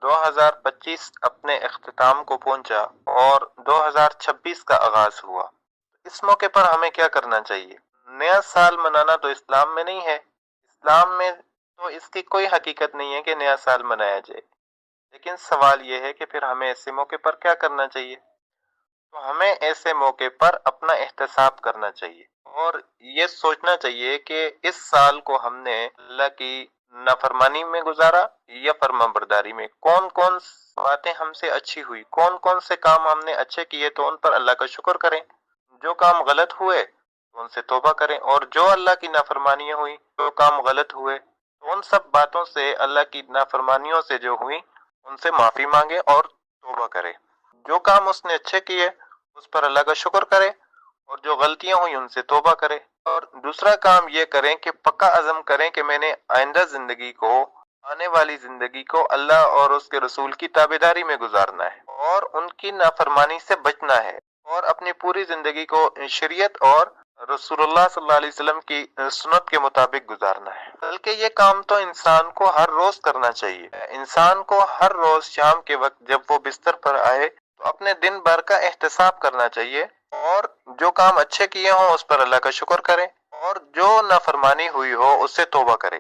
2025 اپنے اختتام کو پہنچا اور 2026 کا آغاز ہوا۔ اس موقع پر ہمیں کیا کرنا چاہیے؟ نیا سال منانا تو اسلام میں نہیں ہے۔ اسلام میں تو اس کی کوئی حقیقت نہیں ہے کہ نیا سال منایا جائے، لیکن سوال یہ ہے کہ پھر ہمیں ایسے موقع پر کیا کرنا چاہیے؟ تو ہمیں ایسے موقع پر اپنا احتساب کرنا چاہیے اور یہ سوچنا چاہیے کہ اس سال کو ہم نے اللہ کی نافرمانی میں گزارا یا فرما برداری میں، کون کون باتیں ہم سے اچھی ہوئی، کون کون سے کام ہم نے اچھے کیے تو ان پر اللہ کا شکر کریں، جو کام غلط ہوئے تو ان سے توبہ کریں، اور جو اللہ کی نافرمانیاں ہوئی، جو کام غلط ہوئے تو ان سب باتوں سے، اللہ کی نافرمانیوں سے جو ہوئی ان سے معافی مانگے اور توبہ کرے۔ جو کام اس نے اچھے کیے اس پر اللہ کا شکر کرے، اور جو غلطیاں ہوئی ان سے توبہ کرے۔ اور دوسرا کام یہ کریں کہ پکا عزم کریں کہ میں نے آئندہ زندگی کو، آنے والی زندگی کو اللہ اور اس کے رسول کی تابعداری میں گزارنا ہے اور ان کی نافرمانی سے بچنا ہے، اور اپنی پوری زندگی کو شریعت اور رسول اللہ صلی اللہ علیہ وسلم کی سنت کے مطابق گزارنا ہے۔ بلکہ یہ کام تو انسان کو ہر روز کرنا چاہیے۔ انسان کو ہر روز شام کے وقت جب وہ بستر پر آئے تو اپنے دن بھر کا احتساب کرنا چاہیے، اور جو کام اچھے کیے ہوں اس پر اللہ کا شکر کرے، اور جو نافرمانی ہوئی ہو اس سے توبہ کرے۔